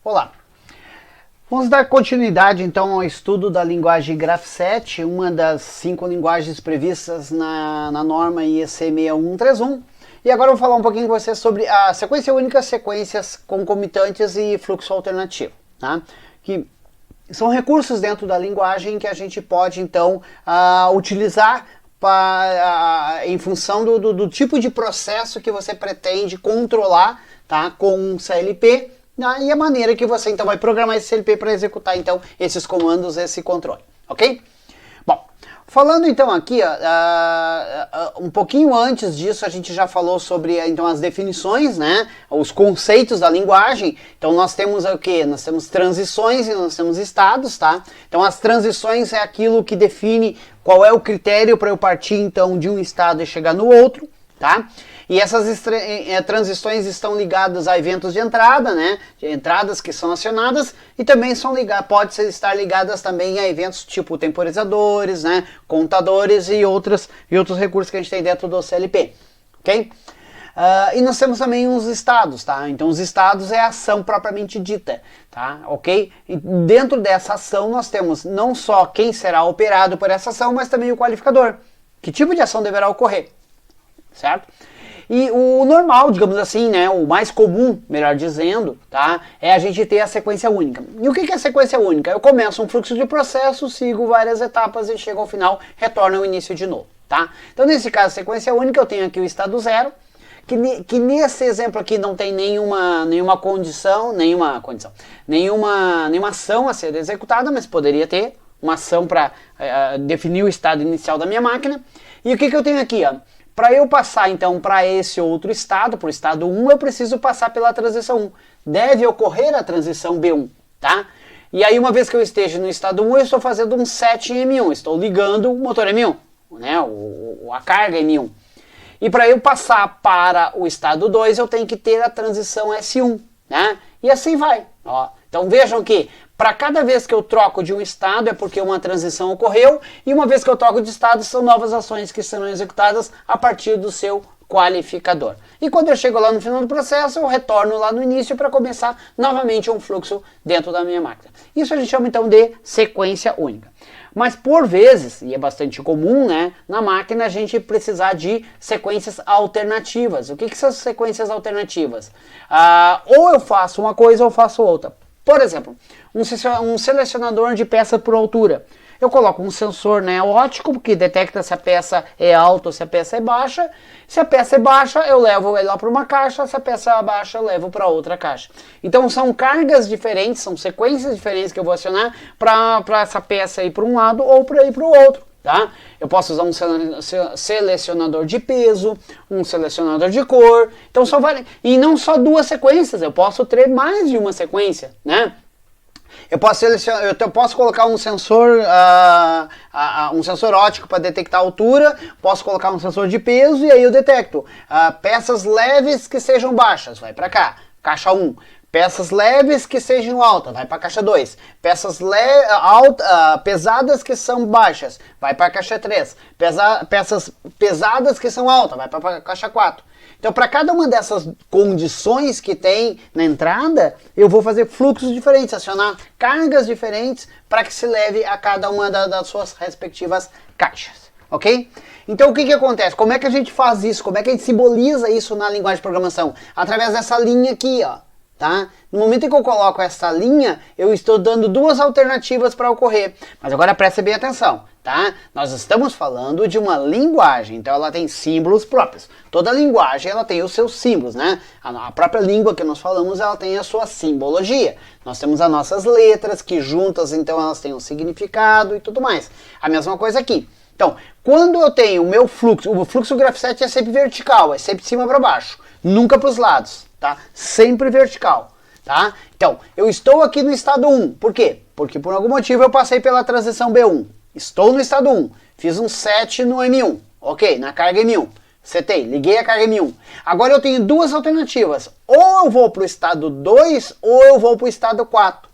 Olá! Vamos dar continuidade então ao estudo da linguagem Graph7, uma das 5 linguagens previstas na norma IEC 6131. E agora eu vou falar um pouquinho com vocês sobre a sequência única, sequências concomitantes e fluxo alternativo, tá? Que são recursos dentro da linguagem que a gente pode então utilizar em função do tipo de processo que você pretende controlar, tá, com um CLP, e a maneira que você então vai programar esse CLP para executar então esses comandos, esse controle, ok? Bom, falando então aqui, um pouquinho antes disso a gente já falou sobre então as definições, né, os conceitos da linguagem. Então nós temos o que? Nós temos transições e nós temos estados, tá? Então as transições é aquilo que define qual é o critério para eu partir então de um estado e chegar no outro, tá? E essas transições estão ligadas a eventos de entrada, né? De entradas que são acionadas, e também são pode estar ligadas também a eventos tipo temporizadores, né? Contadores e outros recursos que a gente tem dentro do CLP, ok? E nós temos também os estados, tá? Então os estados é a ação propriamente dita, tá? Ok? E dentro dessa ação nós temos não só quem será operado por essa ação, mas também o qualificador. Que tipo de ação deverá ocorrer, certo? E o normal, digamos assim, né, o mais comum, melhor dizendo, tá, é a gente ter a sequência única. E o que é a sequência única? Eu começo um fluxo de processo, sigo várias etapas e chego ao final, retorno ao início de novo, tá? Então nesse caso, a sequência única, eu tenho aqui o estado zero, que nesse exemplo aqui não tem nenhuma ação a ser executada, mas poderia ter uma ação para definir o estado inicial da minha máquina. E o que eu tenho aqui, ó? Para eu passar então para esse outro estado, para o estado 1, eu preciso passar pela transição 1. Deve ocorrer a transição B1, tá? E aí uma vez que eu esteja no estado 1, eu estou fazendo um set em M1, estou ligando o motor M1, né? A carga M1. E para eu passar para o estado 2, eu tenho que ter a transição S1, né? E assim vai, ó. Então vejam que para cada vez que eu troco de um estado é porque uma transição ocorreu, e uma vez que eu troco de estado são novas ações que serão executadas a partir do seu qualificador. E quando eu chego lá no final do processo, eu retorno lá no início para começar novamente um fluxo dentro da minha máquina. Isso a gente chama então de sequência única. Mas por vezes, e é bastante comum, né, na máquina a gente precisar de sequências alternativas. O que são sequências alternativas? Ou eu faço uma coisa ou faço outra. Por exemplo, um selecionador de peça por altura. Eu coloco um sensor, né, óptico que detecta se a peça é alta ou se a peça é baixa. Se a peça é baixa, eu levo ela para uma caixa. Se a peça é baixa, eu levo para outra caixa. Então são cargas diferentes, são sequências diferentes que eu vou acionar para essa peça ir para um lado ou para ir para o outro. Tá? Eu posso usar um selecionador de peso, um selecionador de cor. Então são várias. E não só duas sequências, eu posso ter mais de uma sequência, né? Eu posso colocar um sensor óptico para detectar a altura, posso colocar um sensor de peso e aí eu detecto peças leves que sejam baixas, vai para cá, caixa 1. Peças leves que sejam altas, vai para a caixa 2. Peças pesadas que são baixas, vai para a caixa 3. Peças pesadas que são altas, vai para a caixa 4. Então, para cada uma dessas condições que tem na entrada, eu vou fazer fluxos diferentes, acionar cargas diferentes para que se leve a cada uma das suas respectivas caixas, ok? Então, o que acontece? Como é que a gente faz isso? Como é que a gente simboliza isso na linguagem de programação? Através dessa linha aqui, ó. Tá? No momento em que eu coloco essa linha, eu estou dando duas alternativas para ocorrer. Mas agora preste bem atenção, tá? Nós estamos falando de uma linguagem, então ela tem símbolos próprios. Toda linguagem ela tem os seus símbolos, né? A própria língua que nós falamos, ela tem a sua simbologia. Nós temos as nossas letras, que juntas então elas têm um significado e tudo mais. A mesma coisa aqui. Então, quando eu tenho o meu fluxo, o fluxo Graph7 é sempre vertical, é sempre de cima para baixo, nunca para os lados. Tá? Sempre vertical, tá? Então, eu estou aqui no estado 1, por quê? Porque por algum motivo eu passei pela transição B1, estou no estado 1, fiz um set no M1, ok, na carga M1, setei, liguei a carga M1. Agora eu tenho duas alternativas, ou eu vou para o estado 2 ou eu vou para o estado 4.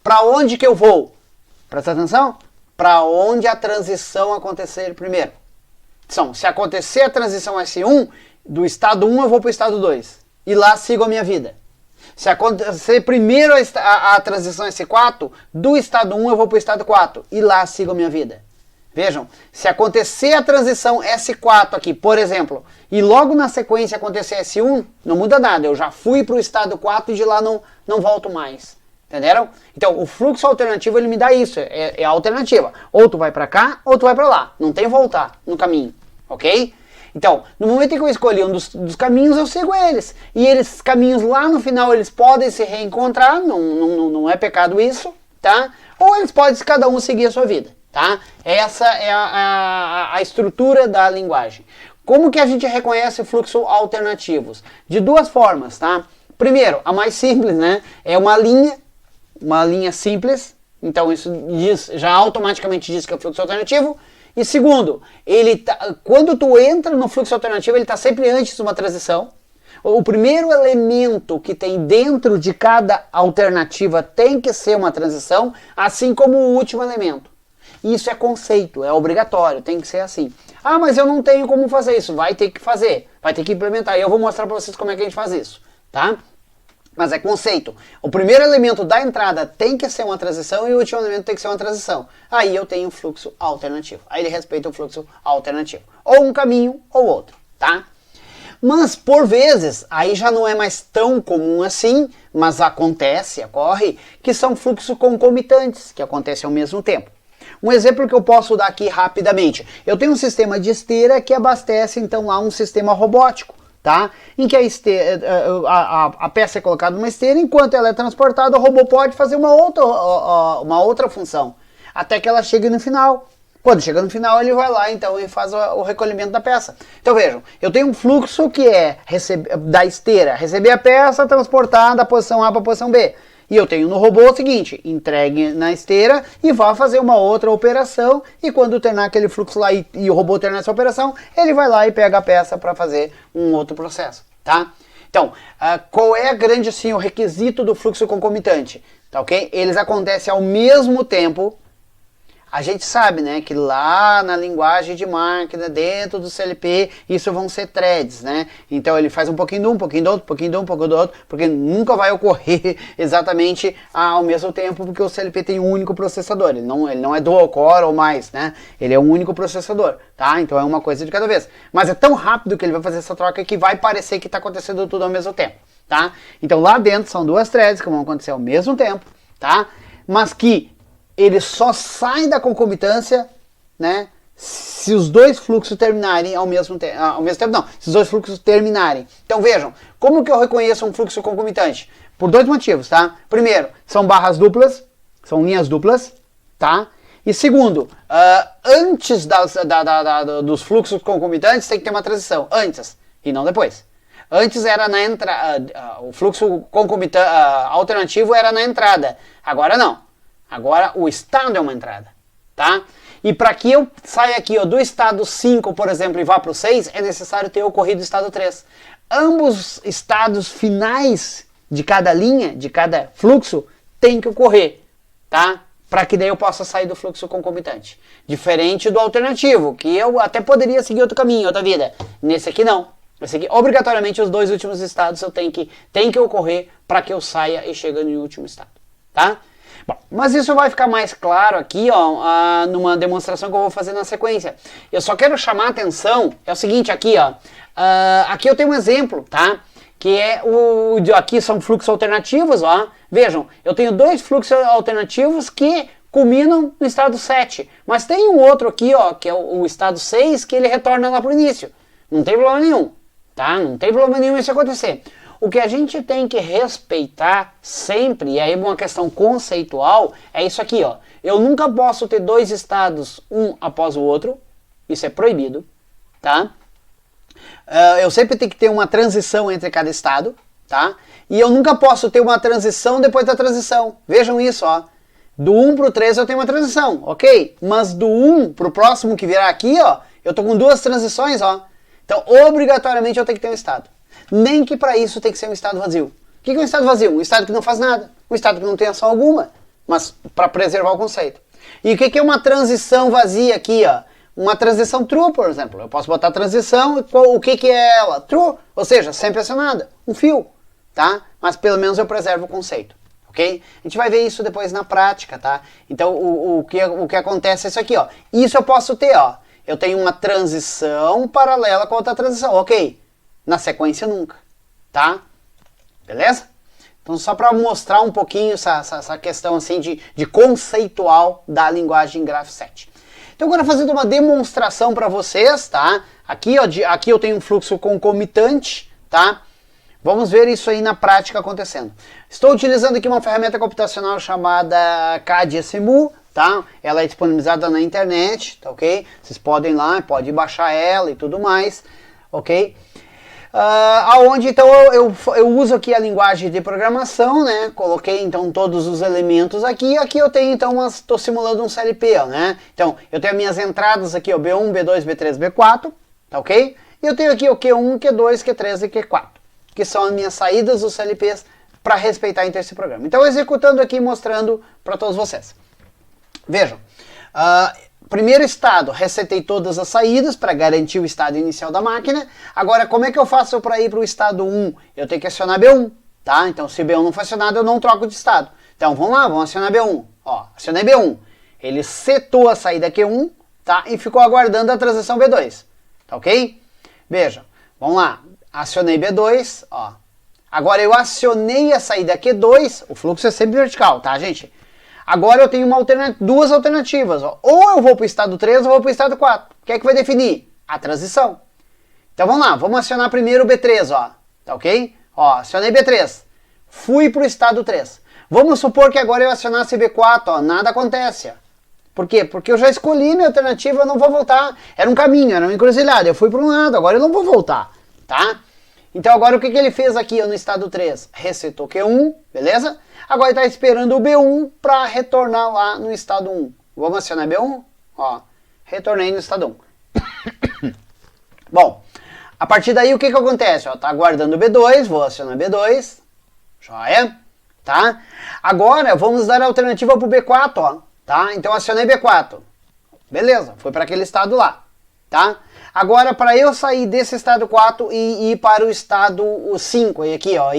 Para onde que eu vou? Presta atenção, para onde a transição acontecer primeiro. Então, se acontecer a transição S1, do estado 1 eu vou para o estado 2. E lá sigo a minha vida. Se acontecer primeiro a transição S4, do estado 1 eu vou para o estado 4 e lá sigo a minha vida. Vejam, se acontecer a transição S4 aqui, por exemplo, e logo na sequência acontecer S1, não muda nada, eu já fui para o estado 4 e de lá não volto mais. Entenderam? Então, o fluxo alternativo ele me dá isso, é a alternativa. Ou tu vai para cá, ou tu vai para lá. Não tem voltar no caminho, ok? Então, no momento em que eu escolhi um dos caminhos, eu sigo eles. E esses caminhos lá no final, eles podem se reencontrar, não é pecado isso, tá? Ou eles podem cada um seguir a sua vida. Tá? Essa é a estrutura da linguagem. Como que a gente reconhece fluxos alternativos? De duas formas, tá? Primeiro, a mais simples, né? É uma linha simples. Então isso já automaticamente diz que é o fluxo alternativo. E segundo, quando tu entra no fluxo alternativo, ele está sempre antes de uma transição. O primeiro elemento que tem dentro de cada alternativa tem que ser uma transição, assim como o último elemento. Isso é conceito, é obrigatório, tem que ser assim. Ah, mas eu não tenho como fazer isso. Vai ter que fazer, vai ter que implementar. E eu vou mostrar para vocês como é que a gente faz isso, tá? Mas é conceito. O primeiro elemento da entrada tem que ser uma transição e o último elemento tem que ser uma transição. Aí eu tenho um fluxo alternativo. Aí ele respeita o fluxo alternativo. Ou um caminho ou outro, tá? Mas, por vezes, aí já não é mais tão comum assim, mas ocorre, que são fluxos concomitantes, que acontecem ao mesmo tempo. Um exemplo que eu posso dar aqui rapidamente. Eu tenho um sistema de esteira que abastece então lá um sistema robótico, tá? Em que a peça é colocada numa esteira, enquanto ela é transportada, o robô pode fazer uma outra função, até que ela chegue no final. Quando chega no final, ele vai lá então e faz o recolhimento da peça. Então vejam, eu tenho um fluxo que é da esteira, receber a peça, transportar da posição A para a posição B. E eu tenho no robô o seguinte, entregue na esteira e vá fazer uma outra operação, e quando terminar aquele fluxo lá e o robô terminar essa operação, ele vai lá e pega a peça para fazer um outro processo, tá? Então, qual é o requisito do fluxo concomitante? Tá, ok? Eles acontecem ao mesmo tempo. A gente sabe, né, que lá na linguagem de máquina, dentro do CLP, isso vão ser threads, né? Então ele faz um pouquinho de um, um pouquinho do outro, um pouquinho de um, um pouquinho do outro, porque nunca vai ocorrer exatamente ao mesmo tempo, porque o CLP tem um único processador. Ele não é dual core ou mais, né? Ele é um único processador, tá? Então é uma coisa de cada vez. Mas é tão rápido que ele vai fazer essa troca que vai parecer que está acontecendo tudo ao mesmo tempo, tá? Então lá dentro são duas threads que vão acontecer ao mesmo tempo, tá? Mas que ele só sai da concomitância, né, se os dois fluxos terminarem ao mesmo tempo. Não, se os dois fluxos terminarem. Então vejam, como que eu reconheço um fluxo concomitante? Por dois motivos, tá? Primeiro, são barras duplas, são linhas duplas, tá? E segundo, antes dos fluxos concomitantes tem que ter uma transição, antes e não depois. Antes era na entrada, o fluxo concomitante alternativo era na entrada, agora não. Agora o estado é uma entrada, tá? E para que eu saia aqui do estado 5, por exemplo, e vá para o 6, é necessário ter ocorrido o estado 3. Ambos estados finais de cada linha, de cada fluxo, tem que ocorrer, tá? Para que daí eu possa sair do fluxo concomitante. Diferente do alternativo, que eu até poderia seguir outro caminho, outra vida. Nesse aqui não. Esse aqui, obrigatoriamente, os dois últimos estados tem que ocorrer para que eu saia e chegue no último estado, tá? Bom, mas isso vai ficar mais claro aqui, ó, numa demonstração que eu vou fazer na sequência. Eu só quero chamar a atenção, é o seguinte aqui, ó, aqui eu tenho um exemplo, tá? Que é aqui são fluxos alternativos, ó. Vejam, eu tenho dois fluxos alternativos que culminam no estado 7, mas tem um outro aqui, ó, que é o estado 6, que ele retorna lá para o início. Não tem problema nenhum, tá? Não tem problema nenhum isso acontecer. O que a gente tem que respeitar sempre, e aí uma questão conceitual, é isso aqui, ó. Eu nunca posso ter dois estados, um após o outro, isso é proibido, tá? Eu sempre tenho que ter uma transição entre cada estado, tá? E eu nunca posso ter uma transição depois da transição. Vejam isso, ó. Do 1 para o 3 eu tenho uma transição, ok? Mas do 1 para o próximo que virá aqui, ó, eu tô com duas transições, ó. Então, obrigatoriamente eu tenho que ter um estado. Nem que para isso tem que ser um estado vazio. O que é um estado vazio? Um estado que não faz nada. Um estado que não tem ação alguma, mas para preservar o conceito. E o que é uma transição vazia aqui, ó? Uma transição true, por exemplo. Eu posso botar transição, o que é ela? True, ou seja, sempre acionada. Um fio, tá? mas pelo menos eu preservo o conceito, ok? A gente vai ver isso depois na prática, tá? Então o que acontece é isso aqui, ó. Isso eu posso ter, ó. Eu tenho uma transição paralela com outra transição, ok? Na sequência nunca, tá? Beleza? Então só para mostrar um pouquinho essa questão assim de conceitual da linguagem Graph7. Então agora fazendo uma demonstração para vocês, tá? Aqui, ó, aqui eu tenho um fluxo concomitante, tá? Vamos ver isso aí na prática acontecendo. Estou utilizando aqui uma ferramenta computacional chamada CAD-SMU, tá? Ela é disponibilizada na internet, tá ok? Vocês podem ir lá, pode baixar ela e tudo mais, ok? Aonde então eu uso aqui a linguagem de programação, né? Coloquei então todos os elementos aqui. Aqui eu tenho então, estou simulando um CLP, ó, né? Então eu tenho minhas entradas aqui, ó, B1, B2, B3, B4, tá ok? E eu tenho aqui o Q1, Q2, Q3 e Q4, que são as minhas saídas dos CLPs para respeitar então esse programa. Então executando aqui, mostrando para todos vocês. Vejam. Primeiro estado, resetei todas as saídas para garantir o estado inicial da máquina. Agora, como é que eu faço para ir para o estado 1? Eu tenho que acionar B1, tá? Então, se B1 não for acionado, eu não troco de estado. Então, vamos lá, vamos acionar B1. Ó, acionei B1. Ele setou a saída Q1, tá? E ficou aguardando a transição B2, tá ok? Vejam, vamos lá. Acionei B2, ó. Agora, eu acionei a saída Q2. O fluxo é sempre vertical, tá, gente? Agora eu tenho duas alternativas, ó. Ou eu vou para o estado 3 ou vou para o estado 4. O que é que vai definir? A transição. Então vamos lá, vamos acionar primeiro o B3, ó. Tá ok? Ó, acionei B3. Fui para o estado 3. Vamos supor que agora eu acionasse B4, ó. Nada acontece, ó. Por quê? Porque eu já escolhi minha alternativa, eu não vou voltar. Era um caminho, era uma encruzilhada. Eu fui para um lado, agora eu não vou voltar, tá? Então agora o que ele fez aqui ó, no estado 3? Resetou Q1, beleza? Agora ele está esperando o B1 para retornar lá no estado 1. Vamos acionar B1? Ó, retornei no estado 1. Bom, a partir daí o que acontece? Ó, tá aguardando o B2, vou acionar B2. Joia, tá? Agora vamos dar a alternativa para o B4, ó, tá? Então acionei B4. Beleza, foi para aquele estado lá, tá? Agora, para eu sair desse estado 4 e ir para o estado 5, aqui, ó,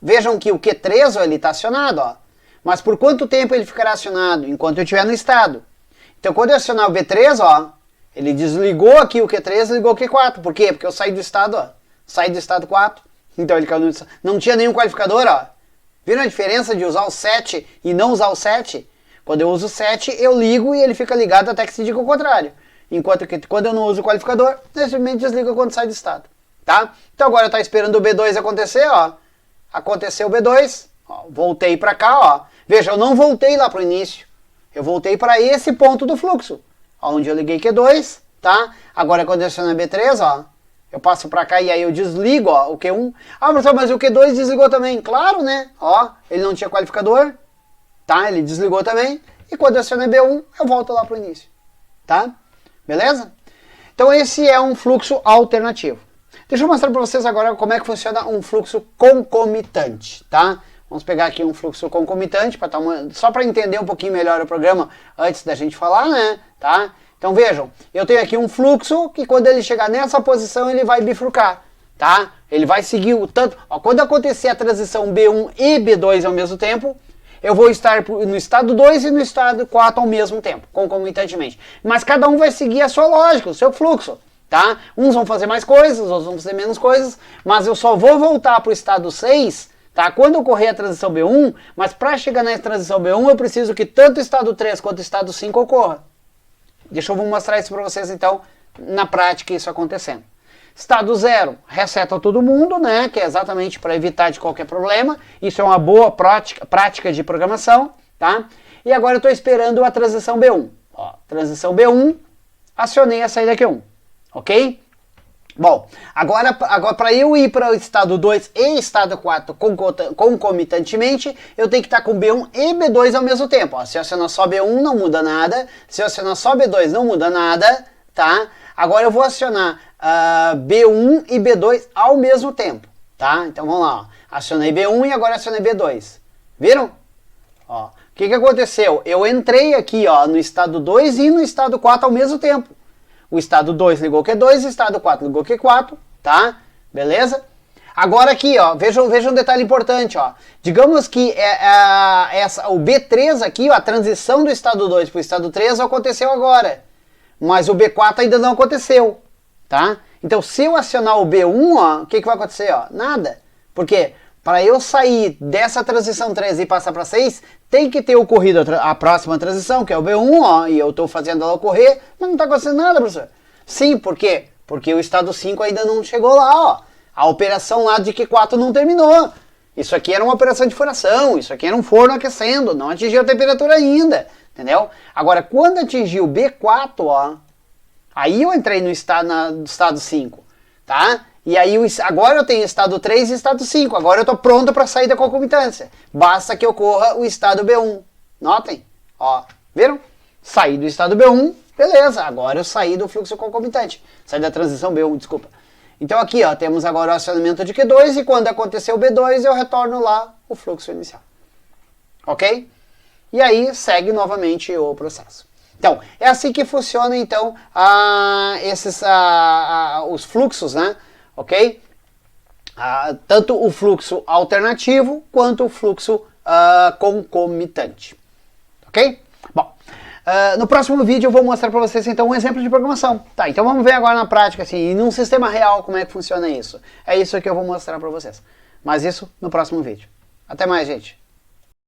vejam que o Q3 ó, ele está acionado, ó, mas por quanto tempo ele ficará acionado? Enquanto eu estiver no estado. Então, quando eu acionar o B3, ó, ele desligou aqui o Q3 e ligou o Q4. Por quê? Porque eu saí do estado, ó, saí do estado 4, então ele não tinha nenhum qualificador, ó. Viram a diferença de usar o 7 e não usar o 7? Quando eu uso o 7, eu ligo e ele fica ligado até que se diga o contrário. Enquanto que quando eu não uso o qualificador, simplesmente desliga quando sai do estado, tá? Então agora está esperando o B2 acontecer, ó. Aconteceu o B2, ó, voltei para cá, ó. Veja, eu não voltei lá para o início. Eu voltei para esse ponto do fluxo, onde eu liguei Q2, tá? Agora quando eu aciono B3, ó, eu passo para cá e aí eu desligo, ó, o Q1. Ah, professor, mas o Q2 desligou também. Claro, né? Ó, ele não tinha qualificador, tá? Ele desligou também. E quando eu aciono B1, eu volto lá para o início, tá? Beleza? Então esse é um fluxo alternativo. Deixa eu mostrar para vocês agora como é que funciona um fluxo concomitante, tá? Vamos pegar aqui um fluxo concomitante só para entender um pouquinho melhor o programa antes da gente falar, né? Tá? Então vejam, eu tenho aqui um fluxo que quando ele chegar nessa posição ele vai bifurcar, tá? Ele vai seguir o tanto... Ó, quando acontecer a transição B1 e B2 ao mesmo tempo, eu vou estar no estado 2 e no estado 4 ao mesmo tempo, concomitantemente. Mas cada um vai seguir a sua lógica, o seu fluxo, tá? Uns vão fazer mais coisas, outros vão fazer menos coisas, mas eu só vou voltar para o estado 6, tá? Quando ocorrer a transição B1, mas para chegar na transição B1 eu preciso que tanto o estado 3 quanto o estado 5 ocorra. Deixa eu mostrar isso para vocês então, na prática, isso acontecendo. Estado 0, reseta todo mundo, né? Que é exatamente para evitar de qualquer problema. Isso é uma boa prática de programação, tá? E agora eu estou esperando a transição B1. Ó, transição B1, acionei a saída Q1, ok? Bom, agora para eu ir para o estado 2 e estado 4 concomitantemente, eu tenho que estar com B1 e B2 ao mesmo tempo. Ó, se eu acionar só B1 não muda nada, se eu acionar só B2 não muda nada, tá? Agora eu vou acionar B1 e B2 ao mesmo tempo, tá? Então vamos lá, ó. Acionei B1 e agora acionei B2. Viram? Ó, o que aconteceu? Eu entrei aqui ó, no estado 2 e no estado 4 ao mesmo tempo. O estado 2 ligou Q2 e o estado 4 ligou Q4, tá? Beleza? Agora aqui, ó, vejam um detalhe importante, ó. Digamos que o B3 aqui, ó, a transição do estado 2 para o estado 3 aconteceu agora. Mas o B4 ainda não aconteceu, tá? Então, se eu acionar o B1, ó, o que vai acontecer? Ó? Nada. Por quê? Para eu sair dessa transição 3 e passar para 6, tem que ter ocorrido a próxima transição, que é o B1, ó, e eu estou fazendo ela ocorrer, mas não está acontecendo nada, professor. Sim, por quê? Porque o estado 5 ainda não chegou lá, ó. A operação lá de Q4 não terminou. Isso aqui era uma operação de furação, isso aqui era um forno aquecendo, não atingiu a temperatura ainda, entendeu? Agora, quando atingiu o B4, ó, aí eu entrei no estado 5, tá? E aí agora eu tenho estado 3 e estado 5, agora eu estou pronto para sair da concomitância. Basta que ocorra o estado B1. Notem, ó, viram? Saí do estado B1, beleza, agora eu saí do fluxo concomitante. Saí da transição B1, desculpa. Então aqui, ó, temos agora o acionamento de Q2 e quando acontecer o B2 eu retorno lá o fluxo inicial. Ok? E aí segue novamente o processo. Então, é assim que funciona então os fluxos, né? Ok? Tanto o fluxo alternativo quanto o fluxo concomitante. Ok? Bom, no próximo vídeo eu vou mostrar para vocês então um exemplo de programação. Tá, então vamos ver agora na prática, assim, num sistema real, como é que funciona isso. É isso que eu vou mostrar para vocês. Mas isso no próximo vídeo. Até mais, gente.